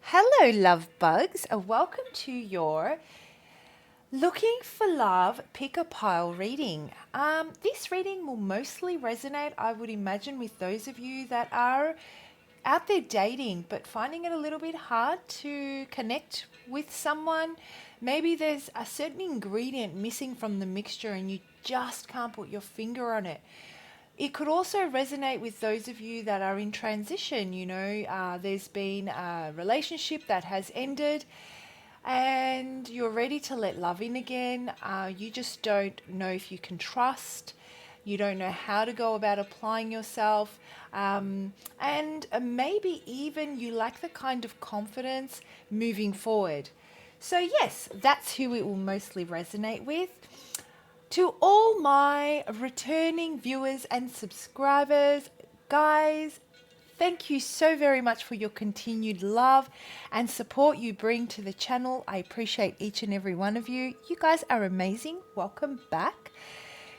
Hello, love bugs, and welcome to your Looking for Love Pick a Pile reading. This reading will mostly resonate, I would imagine, with those of you that are out there dating but finding it a little bit hard to connect with someone. Maybe there's a certain ingredient missing from the mixture and you just can't put your finger on it. It could also resonate with those of you that are in transition. There's been a relationship that has ended and you're ready to let love in again. You just don't know if you can trust. You don't know how to go about applying yourself. And maybe even you lack the kind of confidence moving forward. So, yes, that's who it will mostly resonate with. To all my returning viewers and subscribers, guys, thank you so very much for your continued love and support you bring to the channel. I appreciate each and every one of you. You guys are amazing. Welcome back.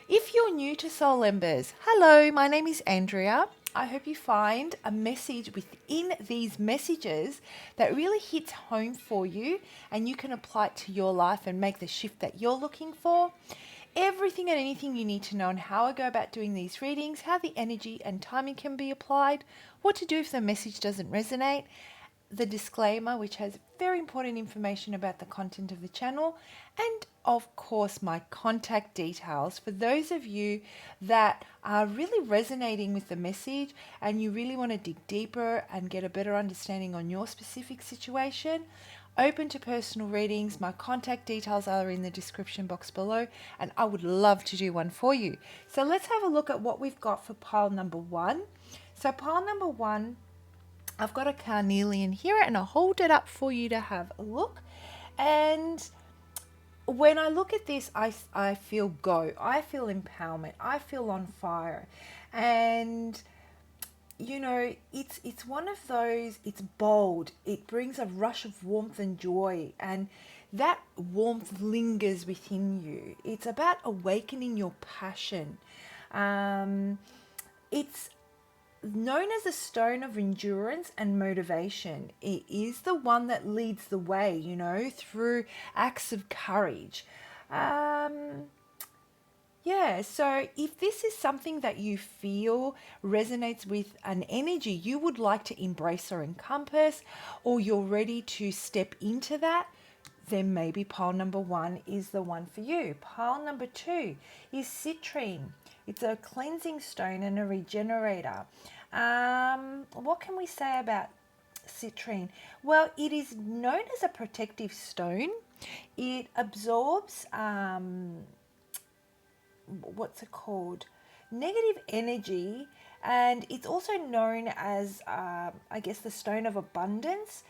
If you're new to Soul Embers, hello, my name is Andrea. I hope you find a message within these messages that really hits home for you and you can apply it to your life and make the shift that you're looking for. Everything and anything you need to know on how I go about doing these readings, how the energy and timing can be applied, what to do if the message doesn't resonate, the disclaimer, which has very important information about the content of the channel, and of course, my contact details for those of you that are really resonating with the message and you really want to dig deeper and get a better understanding on your specific situation. Open to personal readings. My contact details are in the description box below, and I would love to do one for you. So let's have a look at what we've got for pile number one. So pile number one, I've got a carnelian here and I'll hold it up for you to have a look. And when I look at this, I feel go. I feel empowerment. I feel on fire. And it's one of those, it's bold. It brings a rush of warmth and joy. And that warmth lingers within you. It's about awakening your passion. It's known as a stone of endurance and motivation. It is the one that leads the way, through acts of courage. Yeah, so if this is something that you feel resonates with an energy you would like to embrace or encompass, or you're ready to step into that, then maybe pile number one is the one for you. Pile number two is citrine. It's a cleansing stone and a regenerator. What can we say about citrine? Well, it is known as a protective stone. It absorbs what's it called? Negative energy, and it's also known as, I guess, the stone of abundance.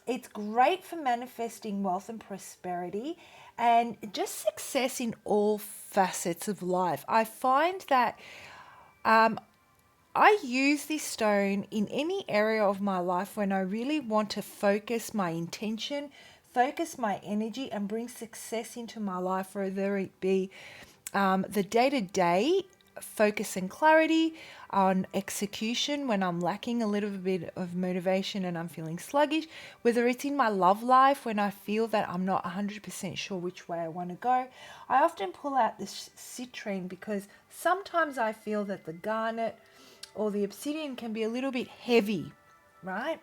It's great for manifesting wealth and prosperity and just success in all facets of life. I find that I use this stone in any area of my life when I really want to focus my intention, focus my energy, and bring success into my life, whether it be the day-to-day focus and clarity on execution when I'm lacking a little bit of motivation and I'm feeling sluggish, whether it's in my love life when I feel that I'm not 100% sure which way I want to go. I often pull out this citrine because sometimes I feel that the garnet or the obsidian can be a little bit heavy, right?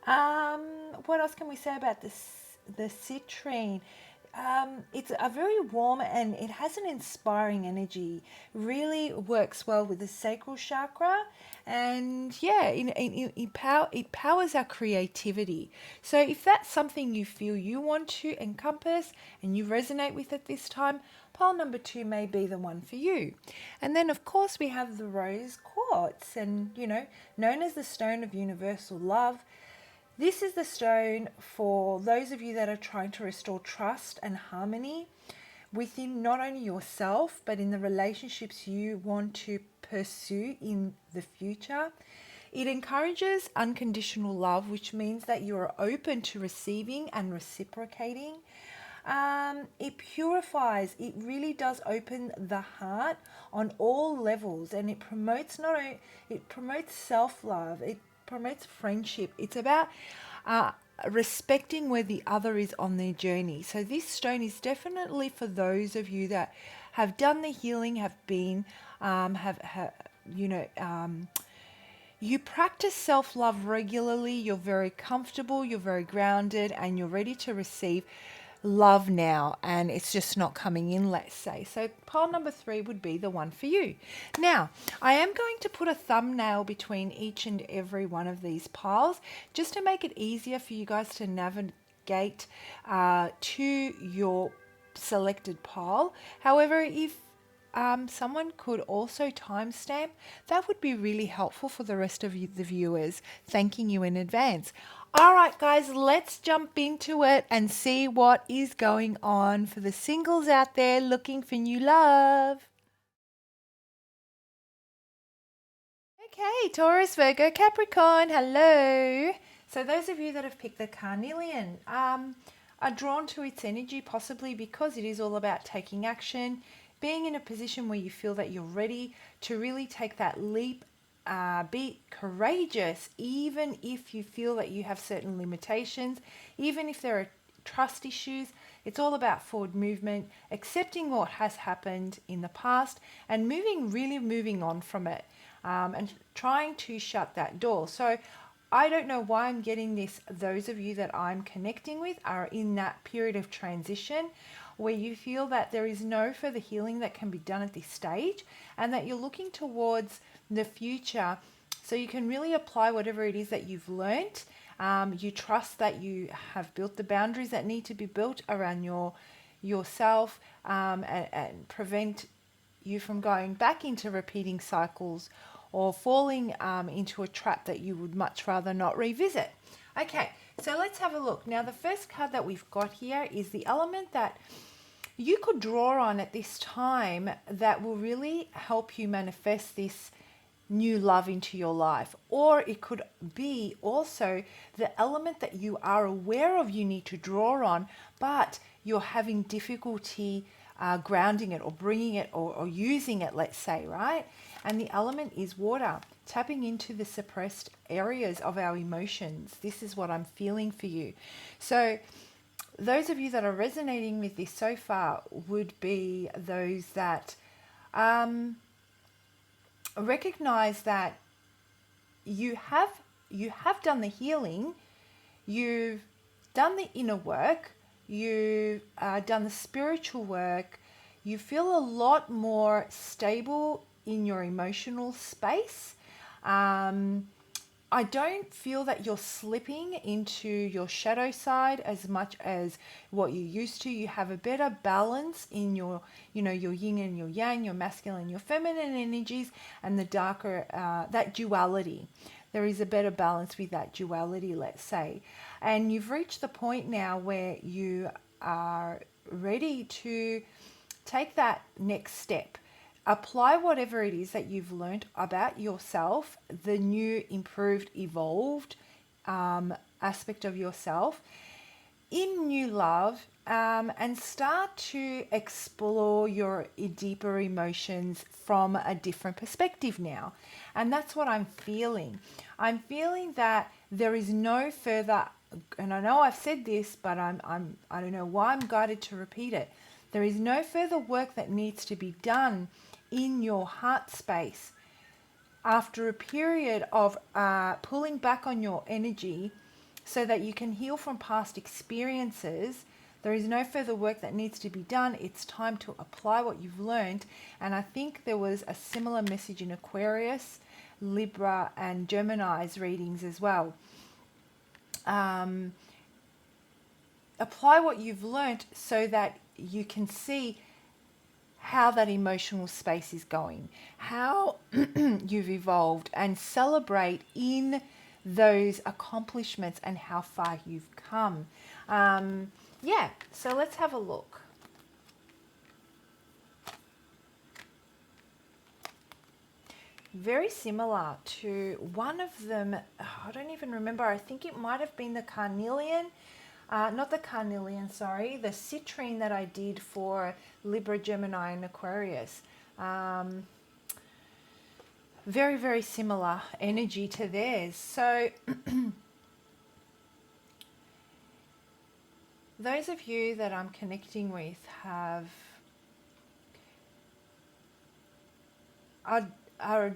What else can we say about this? The citrine. It's a very warm and it has an inspiring energy. Really works well with the sacral chakra, and yeah, it powers our creativity. So if that's something you feel you want to encompass and you resonate with at this time, pile number two may be the one for you. And then of course we have the rose quartz, and known as the stone of universal love. This is the stone for those of you that are trying to restore trust and harmony within not only yourself, but in the relationships you want to pursue in the future. It encourages unconditional love, which means that you are open to receiving and reciprocating. It purifies. It really does open the heart on all levels, and it promotes it promotes self-love. It promotes friendship. It's about respecting where the other is on their journey. So this stone is definitely for those of you that have done the healing, have been, have you know, you practice self-love regularly, you're very comfortable, you're very grounded, and you're ready to receive love now, and it's just not coming in, let's say. So pile number 3 would be the one for you. Now, I am going to put a thumbnail between each and every one of these piles just to make it easier for you guys to navigate to your selected pile. However, if someone could also timestamp, that would be really helpful for the rest of you, the viewers, thanking you in advance. All right, guys, let's jump into it and see what is going on for the singles out there looking for new love. Okay, Taurus, Virgo, Capricorn, hello. So those of you that have picked the carnelian are drawn to its energy, possibly because it is all about taking action, being in a position where you feel that you're ready to really take that leap. Be courageous, even if you feel that you have certain limitations, even if there are trust issues. It's all about forward movement, accepting what has happened in the past and moving on from it, and trying to shut that door. So I don't know why I'm getting this. Those of you that I'm connecting with are in that period of transition where you feel that there is no further healing that can be done at this stage, and that you're looking towards the future so you can really apply whatever it is that you've learnt. You trust that you have built the boundaries that need to be built around yourself, and prevent you from going back into repeating cycles or falling into a trap that you would much rather not revisit. Okay, so let's have a look. Now, the first card that we've got here is the element that you could draw on at this time that will really help you manifest this new love into your life. Or it could be also the element that you are aware of you need to draw on, but you're having difficulty grounding it or bringing it or using it, let's say, right? And the element is water, tapping into the suppressed areas of our emotions. This is what I'm feeling for you. So those of you that are resonating with this so far would be those that recognize that you have done the healing, you've done the inner work, you've done the spiritual work, you feel a lot more stable in your emotional space. I don't feel that you're slipping into your shadow side as much as what you used to. You have a better balance in your, your yin and your yang, your masculine, your feminine energies, and the darker, that duality. There is a better balance with that duality, let's say. And you've reached the point now where you are ready to take that next step. Apply whatever it is that you've learned about yourself, the new, improved, evolved aspect of yourself in new love, and start to explore your deeper emotions from a different perspective now. And that's what I'm feeling. I'm feeling that there is no further, and I know I've said this, but I don't know why I'm guided to repeat it. There is no further work that needs to be done in your heart space after a period of pulling back on your energy so that you can heal from past experiences. There is no further work that needs to be done. It's time to apply what you've learned. And I think there was a similar message in Aquarius, Libra, and Gemini's readings as well. Apply what you've learned so that you can see how that emotional space is going, how you've evolved, and celebrate in those accomplishments and how far you've come. Yeah, so let's have a look. Very similar to one of them, I don't even remember, I think it might have been the carnelian. Not the carnelian, sorry, the citrine that I did for Libra, Gemini, and Aquarius. very, very similar energy to theirs. So those of you that I'm connecting with are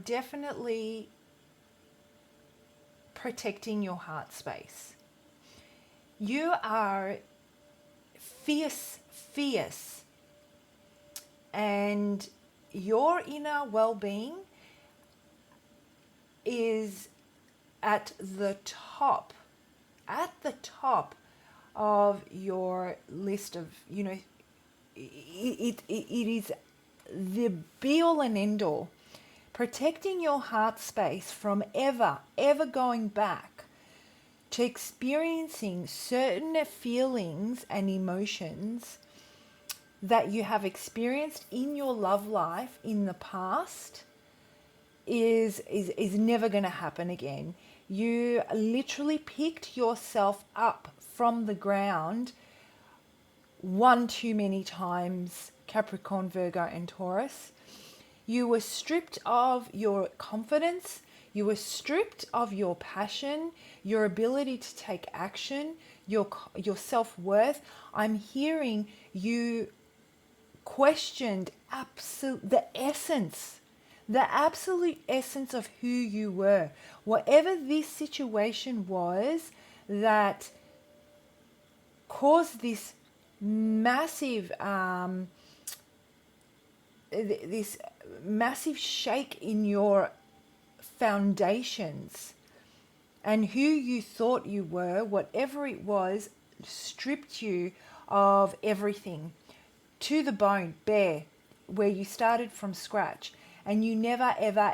definitely protecting your heart space. You are fierce, and your inner well-being is at the top of your list of, it is the be all and end all. Protecting your heart space from ever going back to experiencing certain feelings and emotions that you have experienced in your love life in the past is never going to happen again. You literally picked yourself up from the ground one too many times, Capricorn, Virgo, and Taurus. You were stripped of your confidence. You were stripped of your passion, your ability to take action, your self-worth. I'm hearing you questioned the absolute essence of who you were. Whatever this situation was that caused this massive shake in your foundations and who you thought you were, whatever it was, stripped you of everything to the bone, bare, where you started from scratch. And you never, ever,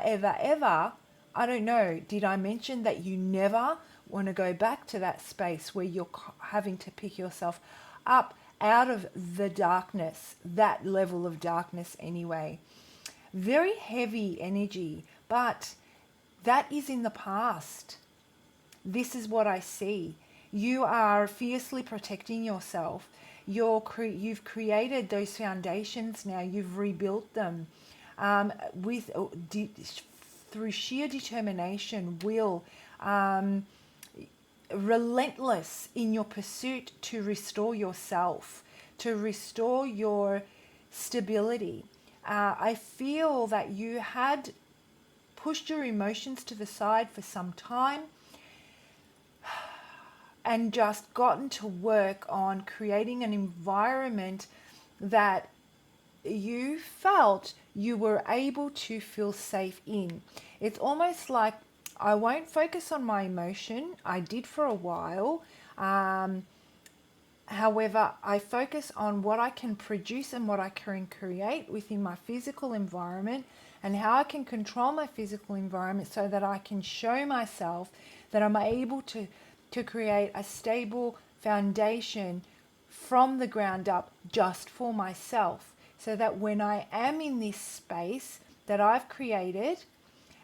I don't know, did I mention that you never want to go back to that space where you're having to pick yourself up out of the darkness, that level of darkness anyway. Very heavy energy, but that is in the past. This is what I see. You are fiercely protecting yourself. You've created those foundations now. You've rebuilt them through sheer determination, will, relentless in your pursuit to restore yourself, to restore your stability. I feel that you had pushed your emotions to the side for some time and just gotten to work on creating an environment that you felt you were able to feel safe in. It's almost like, I won't focus on my emotion. I did for a while. However, I focus on what I can produce and what I can create within my physical environment and how I can control my physical environment so that I can show myself that I'm able to create a stable foundation from the ground up just for myself, so that when I am in this space that I've created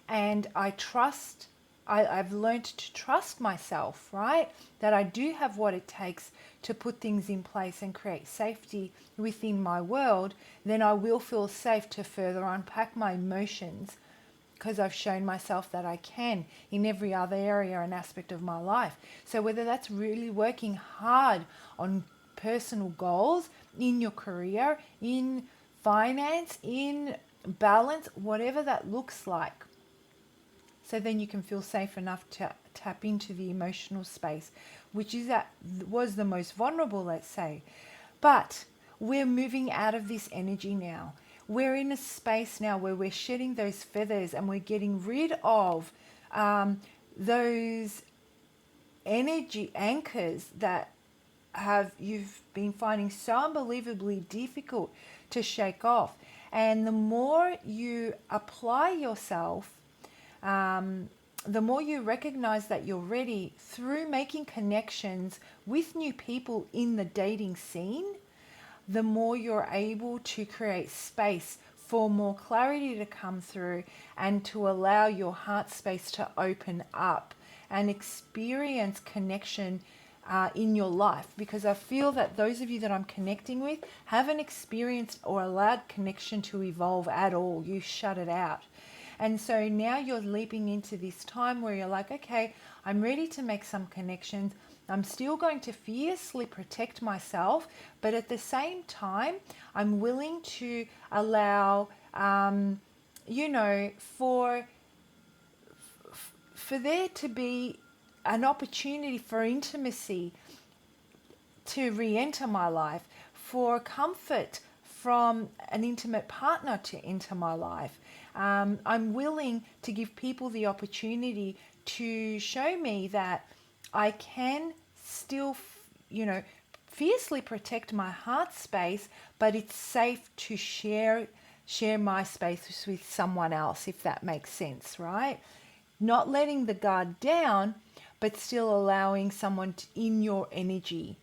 and I've learned to trust myself, right? That I do have what it takes to put things in place and create safety within my world, then I will feel safe to further unpack my emotions, because I've shown myself that I can in every other area and aspect of my life. So whether that's really working hard on personal goals, in your career, in finance, in balance, whatever that looks like. So then you can feel safe enough to tap into the emotional space, which was the most vulnerable, let's say. But we're moving out of this energy now. We're in a space now where we're shedding those feathers and we're getting rid of those energy anchors that you've been finding so unbelievably difficult to shake off. And the more you apply yourself, the more you recognize that you're ready through making connections with new people in the dating scene, the more you're able to create space for more clarity to come through and to allow your heart space to open up and experience connection in your life. Because I feel that those of you that I'm connecting with haven't experienced or allowed connection to evolve at all. You shut it out. And so now you're leaping into this time where you're like, okay, I'm ready to make some connections. I'm still going to fiercely protect myself, but at the same time, I'm willing to allow, you know, for there to be an opportunity for intimacy to re-enter my life, for comfort from an intimate partner to enter my life. I'm willing to give people the opportunity to show me that I can still, you know, fiercely protect my heart space, but it's safe to share my space with someone else, if that makes sense, right? Not letting the guard down, but still allowing someone in your energy.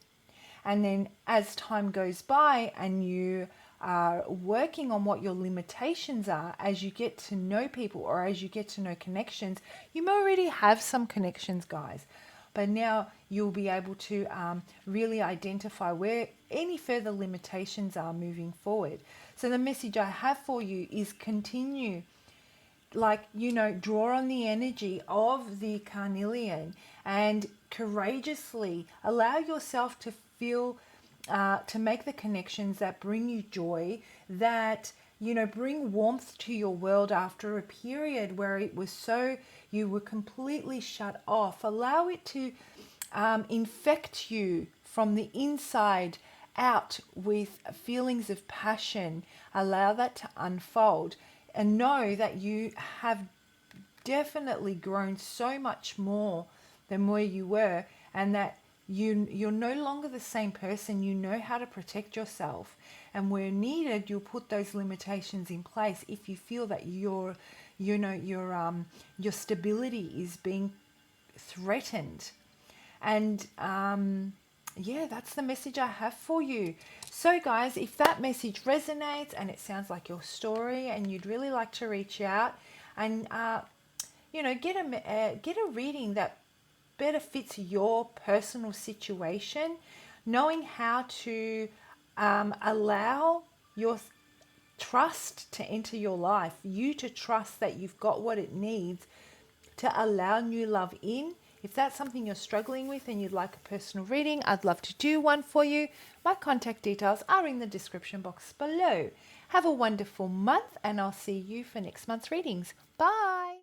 And then as time goes by and you are working on what your limitations are, as you get to know people or as you get to know connections, you may already have some connections, guys. But now you'll be able to really identify where any further limitations are moving forward. So the message I have for you is continue, like, you know, draw on the energy of the carnelian and courageously allow yourself to feel, to make the connections that bring you joy, that, you know, bring warmth to your world after a period where it was so, you were completely shut off. Allow it to infect you from the inside out with feelings of passion. Allow that to unfold and know that you have definitely grown so much more than where you were, and that you're no longer the same person. You know how to protect yourself, and where needed you'll put those limitations in place if you feel that your stability is being threatened. And yeah, that's the message I have for you. So guys, if that message resonates and it sounds like your story and you'd really like to reach out and get a reading that better fits your personal situation, knowing how to allow your trust to enter your life, you to trust that you've got what it needs to allow new love in. If that's something you're struggling with and you'd like a personal reading, I'd love to do one for you. My contact details are in the description box below. Have a wonderful month, and I'll see you for next month's readings. Bye.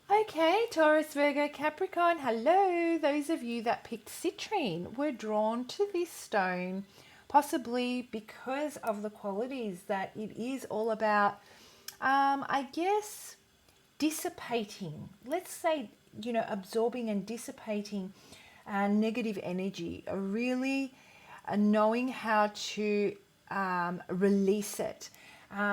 Okay, Taurus, Virgo, Capricorn, hello. Those of you that picked citrine were drawn to this stone, possibly because of the qualities that it is all about, I guess, dissipating. Let's say, absorbing and dissipating negative energy, really knowing how to release it.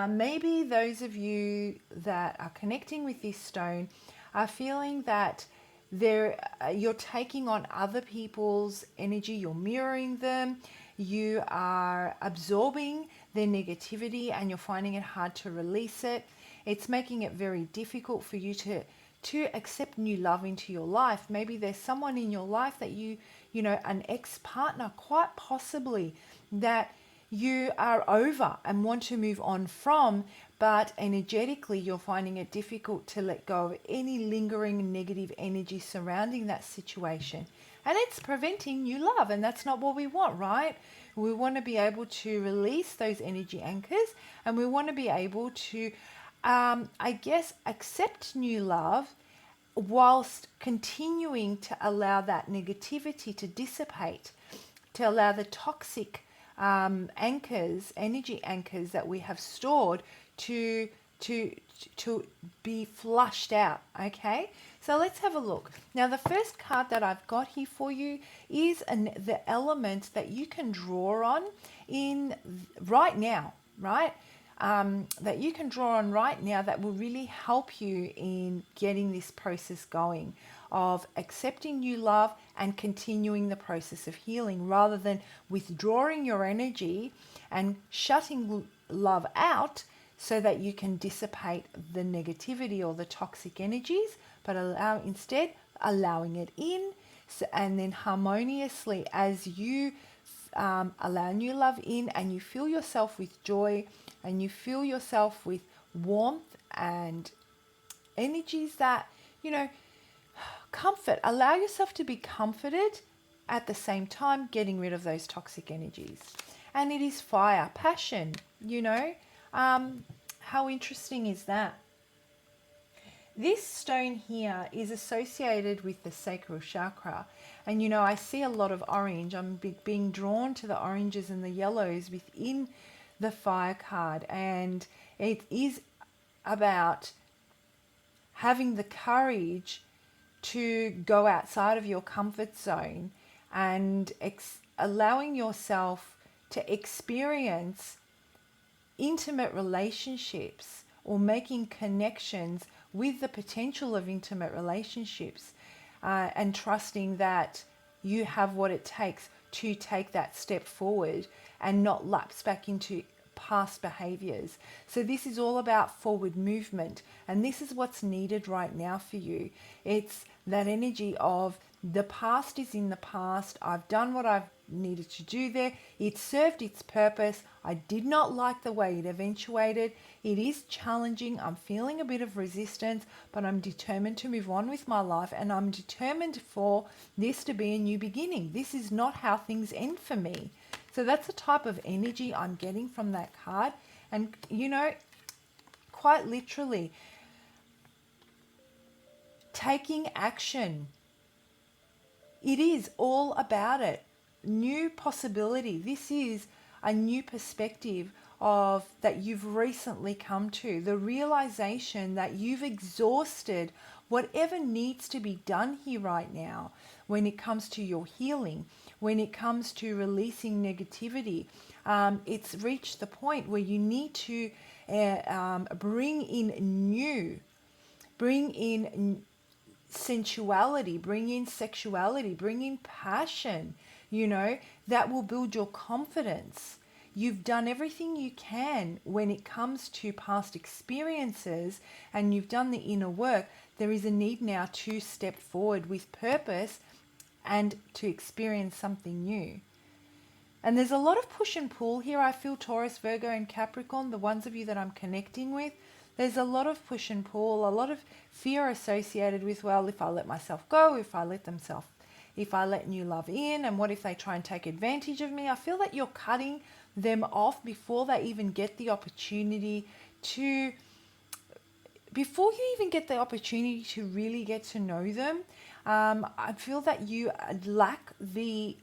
Maybe those of you that are connecting with this stone are feeling that you're taking on other people's energy, you're mirroring them, you are absorbing their negativity and you're finding it hard to release it. It's making it very difficult for you to accept new love into your life. Maybe there's someone in your life that an ex-partner, quite possibly, that you are over and want to move on from, but energetically you're finding it difficult to let go of any lingering negative energy surrounding that situation. And it's preventing new love, and that's not what we want, right? We want to be able to release those energy anchors, and we want to be able to, accept new love whilst continuing to allow that negativity to dissipate, to allow the toxic anchors, energy anchors that we have stored to be flushed out. Okay, so let's have a look. Now, the first card that I've got here for you is the element that you can draw on in right now, right? That you can draw on right now that will really help you in getting this process going of accepting new love and continuing the process of healing, rather than withdrawing your energy and shutting love out so that you can dissipate the negativity or the toxic energies, but instead allowing it in, and then harmoniously, as you allow new love in, and you fill yourself with joy, and you fill yourself with warmth and energies that, comfort. Allow yourself to be comforted at the same time, getting rid of those toxic energies. And it is fire, passion, How interesting is that? This stone here is associated with the sacral chakra. And, I see a lot of orange. I'm being drawn to the oranges and the yellows within the fire card. And it is about having the courage to go outside of your comfort zone and allowing yourself to experience intimate relationships or making connections with the potential of intimate relationships, and trusting that you have what it takes to take that step forward and not lapse back into past behaviors. So this is all about forward movement, and this is what's needed right now for you. It's that energy of the past is in the past. I've done what I've needed to do there. It served its purpose. I did not like the way it eventuated. It is challenging. I'm feeling a bit of resistance, but I'm determined to move on with my life, and I'm determined for this to be a new beginning. This is not how things end for me. So that's the type of energy I'm getting from that card. And, quite literally, taking action. It is all about it. New possibility. This is a new perspective of that you've recently come to. The realization that you've exhausted whatever needs to be done here right now when it comes to your healing, when it comes to releasing negativity. It's reached the point where you need to bring in sensuality, bring in sexuality, bring in passion, that will build your confidence. You've done everything you can when it comes to past experiences, and you've done the inner work. There is a need now to step forward with purpose and to experience something new. And there's a lot of push and pull here. I feel Taurus, Virgo, and Capricorn, the ones of you that I'm connecting with. There's a lot of push and pull, a lot of fear associated with, well, if I let myself go, if I let new love in, and what if they try and take advantage of me? I feel that you're cutting them off before they even get the opportunity to, before you even get the opportunity to really get to know them. I feel that you lack the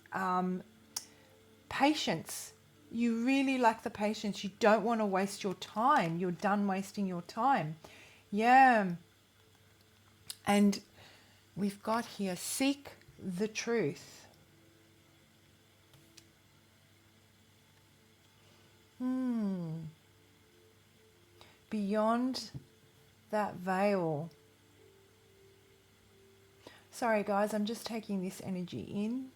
patience. You really lack the patience. You don't want to waste your time. You're done wasting your time. Yeah. And we've got here, seek the truth. Beyond that veil. Sorry guys, I'm just taking this energy in.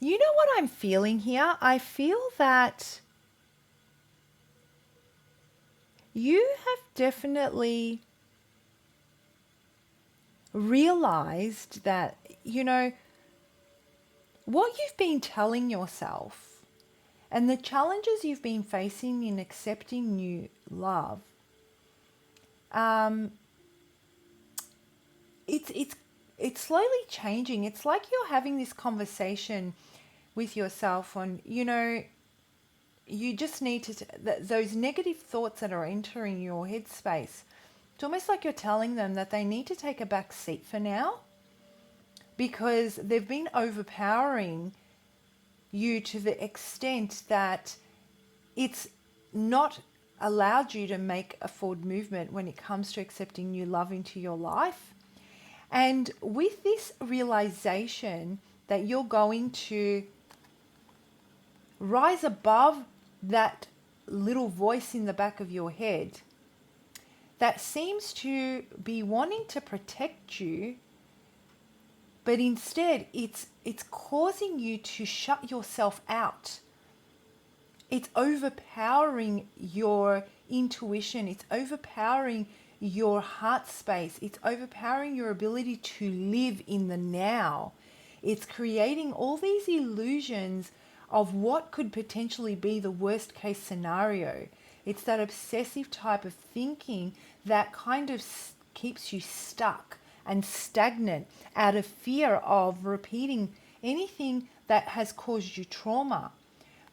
You know what I'm feeling here? I feel that you have definitely realized that, what you've been telling yourself and the challenges you've been facing in accepting new love, it's slowly changing. It's like you're having this conversation with yourself on, you just need to, those negative thoughts that are entering your headspace, it's almost like you're telling them that they need to take a back seat for now, because they've been overpowering you to the extent that it's not allowed you to make a forward movement when it comes to accepting new love into your life. And with this realization that you're going to rise above that little voice in the back of your head that seems to be wanting to protect you, but instead it's causing you to shut yourself out. It's overpowering your intuition. It's overpowering your heart space. It's overpowering your ability to live in the now. It's creating all these illusions of what could potentially be the worst case scenario. It's that obsessive type of thinking that kind of keeps you stuck and stagnant out of fear of repeating anything that has caused you trauma.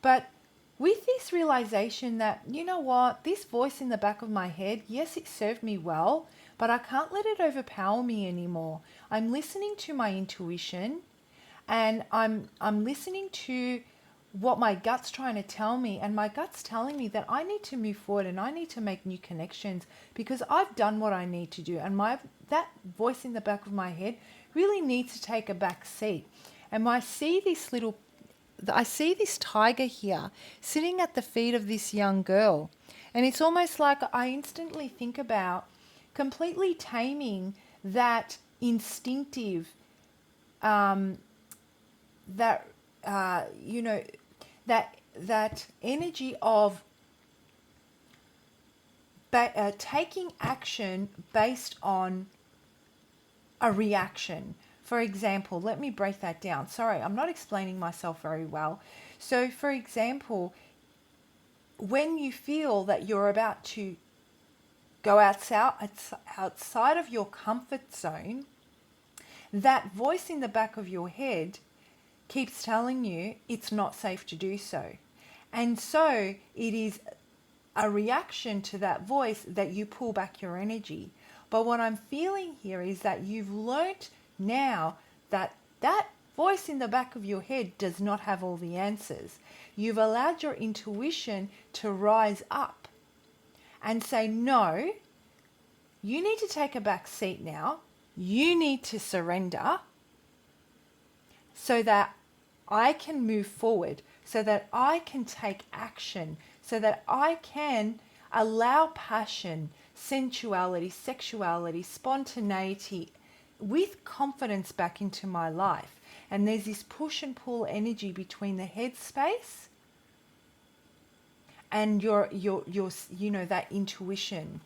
But with this realization that, you know what, this voice in the back of my head, yes, it served me well, but I can't let it overpower me anymore. I'm listening to my intuition, and I'm listening to what my gut's trying to tell me, and my gut's telling me that I need to move forward and I need to make new connections because I've done what I need to do, and that voice in the back of my head really needs to take a back seat. And I see this tiger here sitting at the feet of this young girl, and it's almost like I instantly think about completely taming that instinctive that that energy of taking action based on a reaction. For example, let me break that down. Sorry, I'm not explaining myself very well. So, for example, when you feel that you're about to go outside of your comfort zone, that voice in the back of your head keeps telling you it's not safe to do so. And so it is a reaction to that voice that you pull back your energy. But what I'm feeling here is that you've learnt now that that voice in the back of your head does not have all the answers. You've allowed your intuition to rise up and say, no, you need to take a back seat now. You need to surrender so that I can move forward, so that I can take action, so that I can allow passion, sensuality, sexuality, spontaneity with confidence back into my life. And there's this push and pull energy between the head space and your that intuition.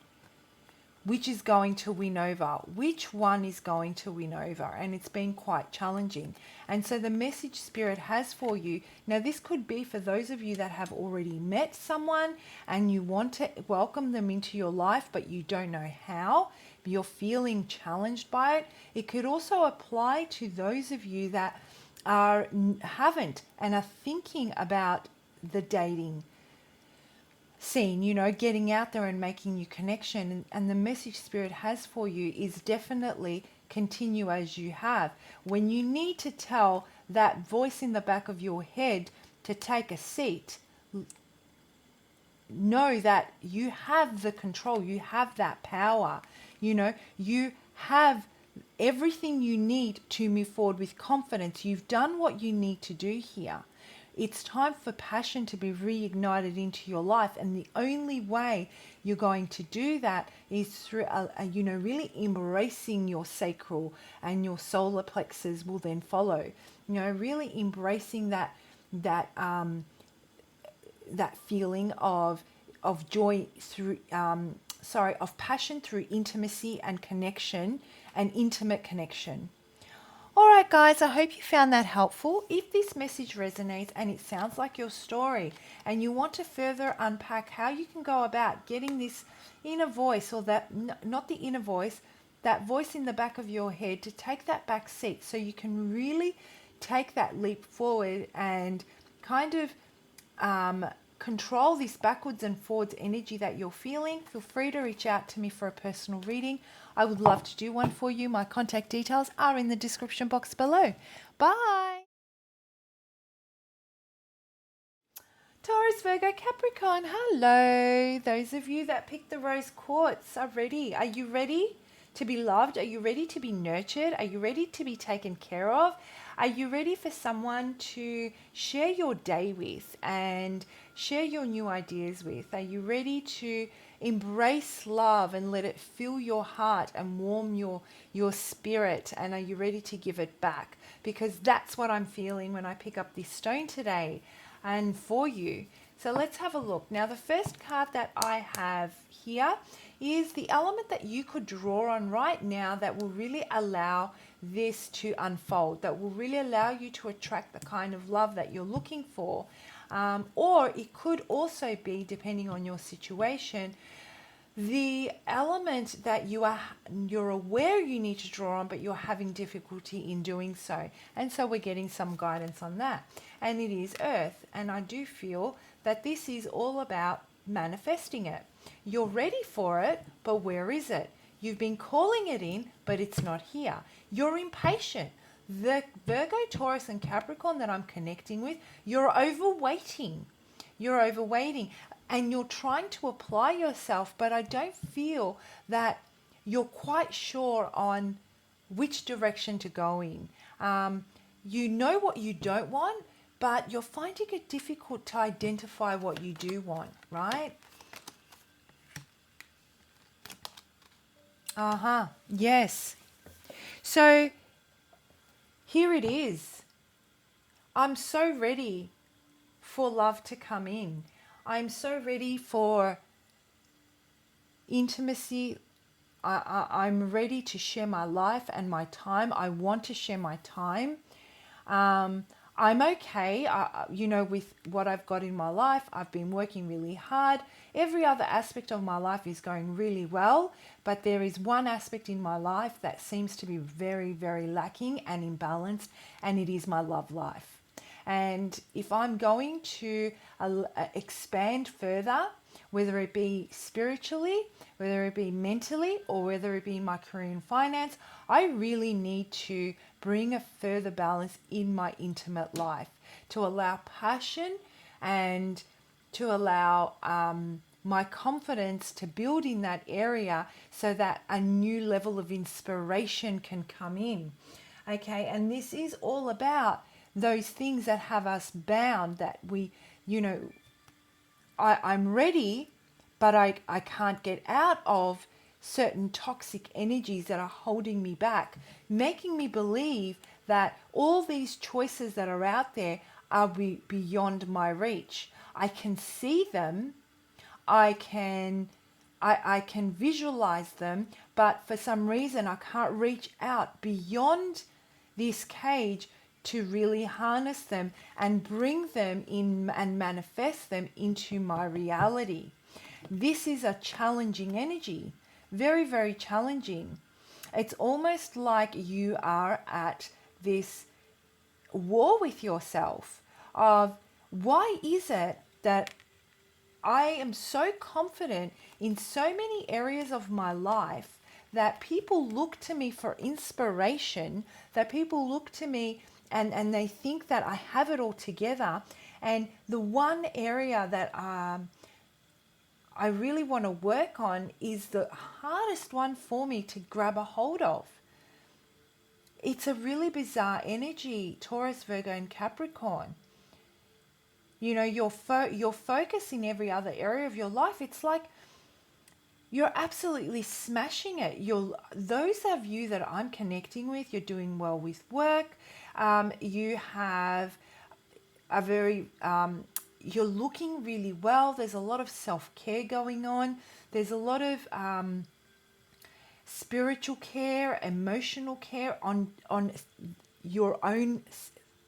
Which is going to win over? Which one is going to win over? And it's been quite challenging. And so the message Spirit has for you, now this could be for those of you that have already met someone and you want to welcome them into your life, but you don't know how, you're feeling challenged by it. It could also apply to those of you that haven't and are thinking about the dating scene, getting out there and making new connection. And the message Spirit has for you is definitely continue as you have. When you need to tell that voice in the back of your head to take a seat, know that you have the control, you have that power, you have everything you need to move forward with confidence. You've done what you need to do here. It's time for passion to be reignited into your life, and the only way you're going to do that is through really embracing your sacral, and your solar plexus will then follow. Really embracing that feeling of joy through of passion through intimacy and connection, and intimate connection. All right, guys, I hope you found that helpful. If this message resonates and it sounds like your story and you want to further unpack how you can go about getting this inner voice, or that, not the inner voice, that voice in the back of your head, to take that back seat so you can really take that leap forward and kind of control this backwards and forwards energy that you're feeling, feel free to reach out to me for a personal reading. I would love to do one for you. My contact details are in the description box below. Bye. Taurus, Virgo, Capricorn, hello. Those of you that picked the rose quartz are ready. Are you ready to be loved? Are you ready to be nurtured? Are you ready to be taken care of? Are you ready for someone to share your day with and share your new ideas with? Are you ready to embrace love and let it fill your heart and warm your spirit? And are you ready to give it back? Because that's what I'm feeling when I pick up this stone today and for you. So let's have a look. Now, the first card that I have here is the element that you could draw on right now that will really allow this to unfold, that will really allow you to attract the kind of love that you're looking for. Or it could also be, depending on your situation, the element that you're aware you need to draw on, but you're having difficulty in doing so. And so we're getting some guidance on that. And it is Earth. And I do feel that this is all about manifesting it. You're ready for it, but where is it? You've been calling it in, but it's not here. You're impatient. The Virgo, Taurus, and Capricorn that I'm connecting with, you're overwaiting. You're overwaiting. And you're trying to apply yourself, but I don't feel that you're quite sure on which direction to go in. You know what you don't want, but you're finding it difficult to identify what you do want, right? Yes. So here it is. I'm so ready for love to come in. I'm so ready for intimacy. I'm ready to share my life and my time. I want to share my time. I'm okay, with what I've got in my life. I've been working really hard. Every other aspect of my life is going really well, but there is one aspect in my life that seems to be very, very lacking and imbalanced, and it is my love life. And if I'm going to expand further, whether it be spiritually, whether it be mentally, or whether it be in my career and finance, I really need to bring a further balance in my intimate life to allow passion and to allow my confidence to build in that area so that a new level of inspiration can come in. Okay, and this is all about those things that have us bound, that we, I'm ready, but I can't get out of certain toxic energies that are holding me back, making me believe that all these choices that are out there are beyond my reach. I can see them, I can visualize them, but for some reason I can't reach out beyond this cage to really harness them and bring them in and manifest them into my reality. This is a challenging energy, very, very challenging. It's almost like you are at this war with yourself of, why is it that I am so confident in so many areas of my life that people look to me for inspiration, that people look to me and they think that I have it all together. And the one area that I really want to work on is the hardest one for me to grab a hold of. It's a really bizarre energy, Taurus, Virgo, and Capricorn. Your focus in every other area of your life, it's like you're absolutely smashing it. Those of you that I'm connecting with, you're doing well with work. You have a very, you're looking really well. There's a lot of self-care going on. There's a lot of spiritual care, emotional care on your own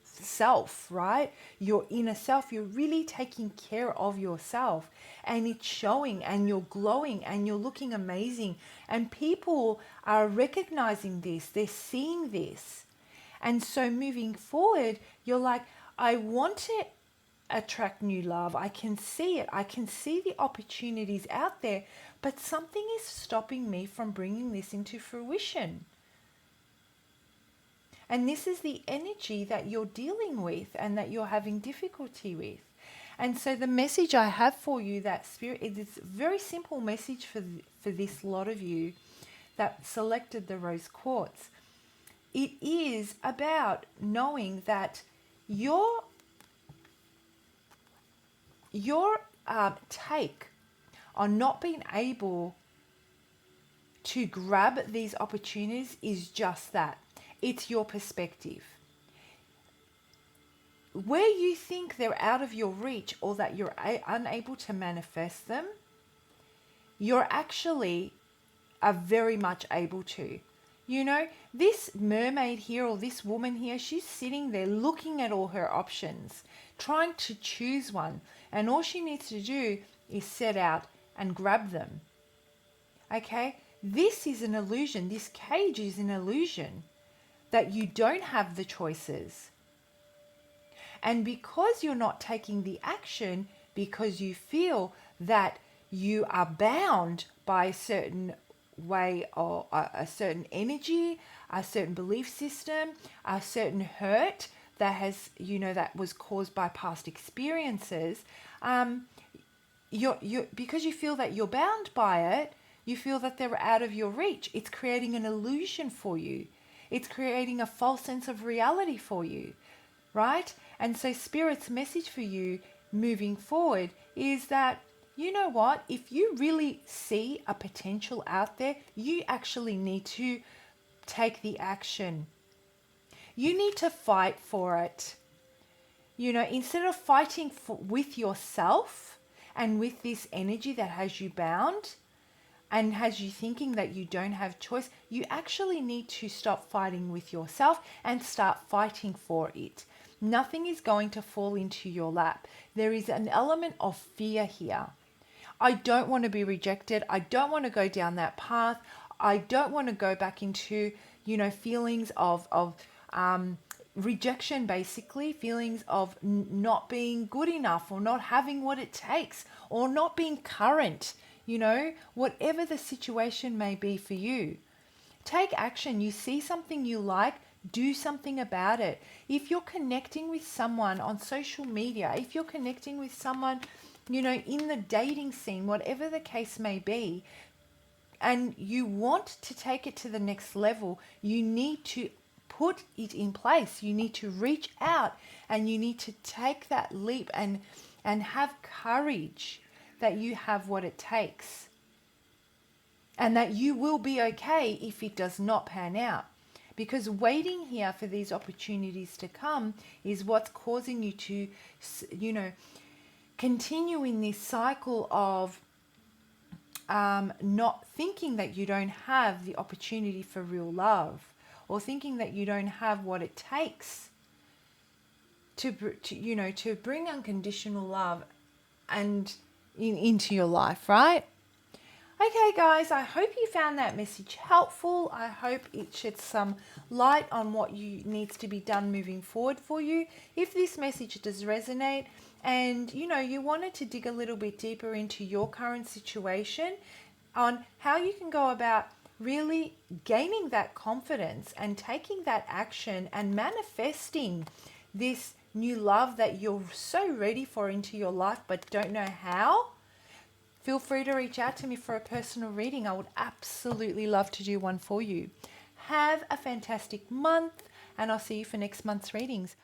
self, right? Your inner self. You're really taking care of yourself, and it's showing, and you're glowing, and you're looking amazing, and people are recognizing this. They're seeing this. And so moving forward, you're like, I want to attract new love. I can see it. I can see the opportunities out there, but something is stopping me from bringing this into fruition. And this is the energy that you're dealing with and that you're having difficulty with. And so the message I have for you, that spirit, it is a very simple message for this lot of you that selected the rose quartz. It is about knowing that your take on not being able to grab these opportunities is just that. It's your perspective. Where you think they're out of your reach or that you're unable to manifest them, you're actually are very much able to. You know, this mermaid here or this woman here, she's sitting there looking at all her options, trying to choose one. And all she needs to do is set out and grab them. Okay? This is an illusion. This cage is an illusion that you don't have the choices. And because you're not taking the action, because you feel that you are bound by a certain way or a certain energy, a certain belief system, a certain hurt that has, that was caused by past experiences, because you feel that you're bound by it, you feel that they're out of your reach. It's creating an illusion for you. It's creating a false sense of reality for you, right? And so Spirit's message for you moving forward is that, you know what, if you really see a potential out there, you actually need to take the action. You need to fight for it. Instead of fighting with yourself and with this energy that has you bound and has you thinking that you don't have choice, you actually need to stop fighting with yourself and start fighting for it. Nothing is going to fall into your lap. There is an element of fear here. I don't want to be rejected. I don't want to go down that path. I don't want to go back into, feelings of rejection, basically, feelings of not being good enough or not having what it takes or not being current, whatever the situation may be for you. Take action. You see something you like, do something about it. If you're connecting with someone on social media, if you're connecting with someone, in the dating scene, whatever the case may be, and you want to take it to the next level, you need to put it in place. You need to reach out and you need to take that leap and have courage that you have what it takes and that you will be okay if it does not pan out. Because waiting here for these opportunities to come is what's causing you to, continue in this cycle of not thinking that you don't have the opportunity for real love, or thinking that you don't have what it takes to bring unconditional love and into your life, right? Okay, guys, I hope you found that message helpful. I hope it sheds some light on what needs to be done moving forward for you. If this message does resonate and, you wanted to dig a little bit deeper into your current situation on how you can go about really gaining that confidence and taking that action and manifesting this new love that you're so ready for into your life but don't know how, feel free to reach out to me for a personal reading. I would absolutely love to do one for you. Have a fantastic month, and I'll see you for next month's readings.